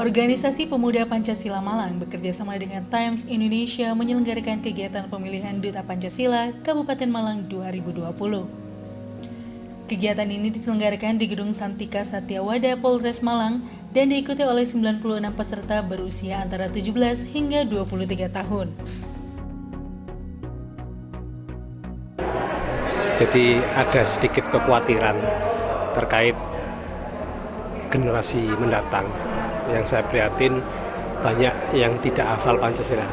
Organisasi Pemuda Pancasila Malang bekerjasama dengan Times Indonesia menyelenggarakan kegiatan pemilihan Duta Pancasila Kabupaten Malang 2020. Kegiatan ini diselenggarakan di Gedung Santika Satyawada Polres Malang dan diikuti oleh 96 peserta berusia antara 17 hingga 23 tahun. Jadi ada sedikit kekhawatiran terkait generasi mendatang. Yang saya prihatin banyak yang tidak hafal Pancasila.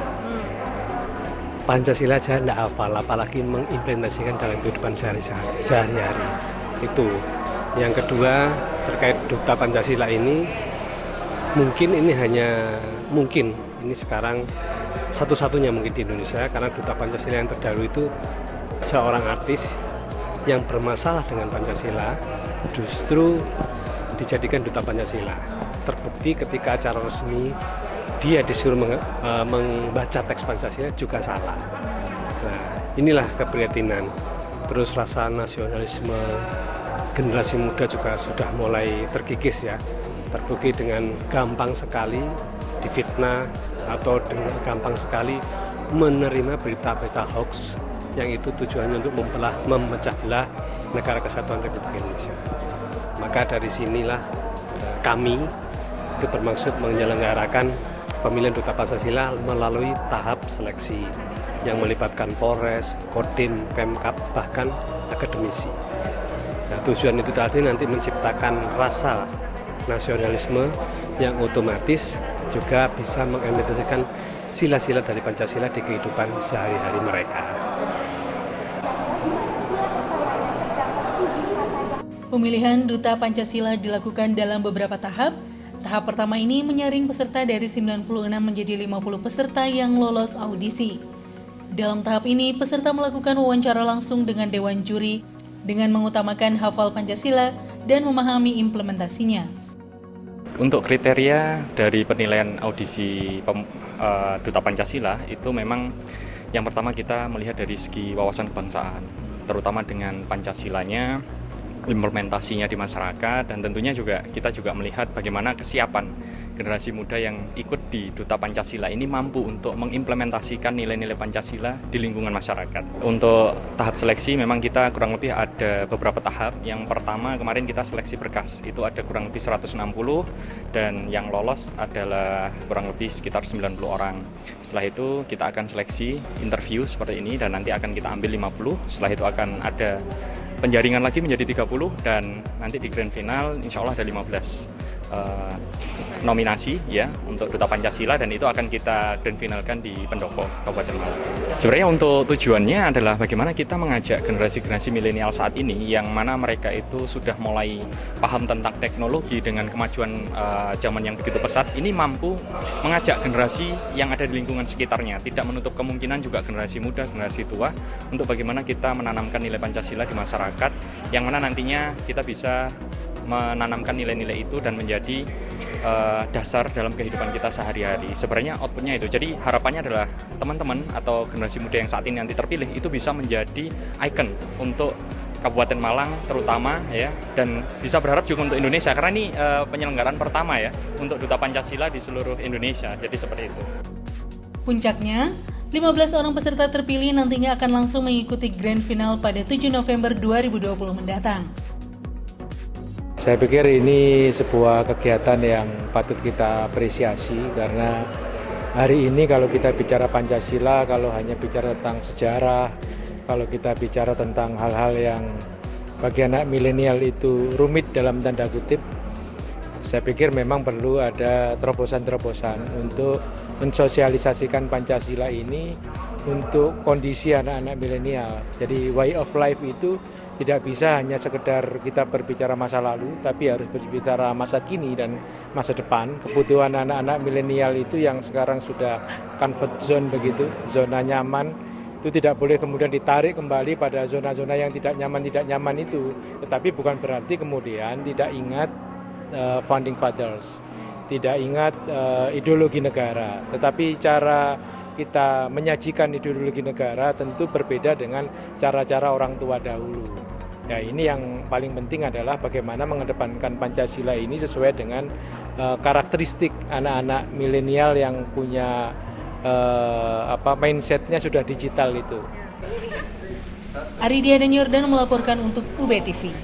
Pancasila aja tidak hafal, apalagi mengimplementasikan dalam kehidupan sehari-hari. Itu. Yang kedua, terkait Duta Pancasila ini, mungkin ini sekarang satu-satunya mungkin di Indonesia, karena Duta Pancasila yang terdahulu itu seorang artis yang bermasalah dengan Pancasila justru dijadikan Duta Pancasila. Terbukti ketika acara resmi dia disuruh membaca teks Pancasila juga salah. Nah, inilah keprihatinan. Terus rasa nasionalisme generasi muda juga sudah mulai terkikis ya. Terbukti dengan gampang sekali difitnah atau dengan gampang sekali menerima berita-berita hoax yang itu tujuannya untuk memecah belah negara kesatuan Republik Indonesia. Maka dari sinilah kami itu bermaksud menyelenggarakan pemilihan Duta Pancasila melalui tahap seleksi yang melibatkan Polres, Kodim, Pemkab, bahkan akademisi. Nah, tujuan itu tadi nanti menciptakan rasa nasionalisme yang otomatis juga bisa mengimplementasikan sila-sila dari Pancasila di kehidupan sehari-hari mereka. Pemilihan Duta Pancasila dilakukan dalam beberapa tahap. Tahap pertama ini menyaring peserta dari 96 menjadi 50 peserta yang lolos audisi. Dalam tahap ini, peserta melakukan wawancara langsung dengan Dewan Juri dengan mengutamakan hafal Pancasila dan memahami implementasinya. Untuk kriteria dari penilaian audisi Duta Pancasila itu memang yang pertama kita melihat dari segi wawasan kebangsaan, terutama dengan Pancasilanya, implementasinya di masyarakat, dan tentunya kita juga melihat bagaimana kesiapan generasi muda yang ikut di Duta Pancasila ini mampu untuk mengimplementasikan nilai-nilai Pancasila di lingkungan masyarakat. Untuk tahap seleksi memang kita kurang lebih ada beberapa tahap. Yang pertama kemarin kita seleksi berkas, itu ada kurang lebih 160 dan yang lolos adalah kurang lebih sekitar 90 orang. Setelah itu kita akan seleksi interview seperti ini dan nanti akan kita ambil 50. Setelah itu akan ada penjaringan lagi menjadi 30 dan nanti di grand final insya Allah ada 15 nominasi ya untuk Duta Pancasila, dan itu akan kita grand finalkan di Pendopo, Kabupaten Malang. Sebenarnya untuk tujuannya adalah bagaimana kita mengajak generasi-generasi milenial saat ini yang mana mereka itu sudah mulai paham tentang teknologi dengan kemajuan zaman yang begitu pesat, ini mampu mengajak generasi yang ada di lingkungan sekitarnya, tidak menutup kemungkinan juga generasi muda, generasi tua, untuk bagaimana kita menanamkan nilai Pancasila di masyarakat, yang mana nantinya kita bisa menanamkan nilai-nilai itu dan menjadi dasar dalam kehidupan kita sehari-hari. Sebenarnya outputnya itu. Jadi harapannya adalah teman-teman atau generasi muda yang saat ini nanti terpilih itu bisa menjadi ikon untuk Kabupaten Malang terutama ya, dan bisa berharap juga untuk Indonesia karena ini penyelenggaraan pertama ya untuk Duta Pancasila di seluruh Indonesia. Jadi seperti itu. Puncaknya, 15 orang peserta terpilih nantinya akan langsung mengikuti grand final pada 7 November 2020 mendatang. Saya pikir ini sebuah kegiatan yang patut kita apresiasi karena hari ini kalau kita bicara Pancasila, kalau hanya bicara tentang sejarah, kalau kita bicara tentang hal-hal yang bagi anak milenial itu rumit dalam tanda kutip, saya pikir memang perlu ada terobosan-terobosan untuk mensosialisasikan Pancasila ini untuk kondisi anak-anak milenial. Jadi way of life itu tidak bisa hanya sekedar kita berbicara masa lalu, tapi harus berbicara masa kini dan masa depan. Kebutuhan anak-anak milenial itu yang sekarang sudah comfort zone begitu, zona nyaman, itu tidak boleh kemudian ditarik kembali pada zona-zona yang tidak nyaman itu. Tetapi bukan berarti kemudian tidak ingat founding fathers, tidak ingat ideologi negara. Tetapi cara kita menyajikan ideologi negara tentu berbeda dengan cara-cara orang tua dahulu. Ya, ini yang paling penting adalah bagaimana mengedepankan Pancasila ini sesuai dengan karakteristik anak-anak milenial yang punya mindsetnya sudah digital itu. Aridia dan Yordan melaporkan untuk UB TV.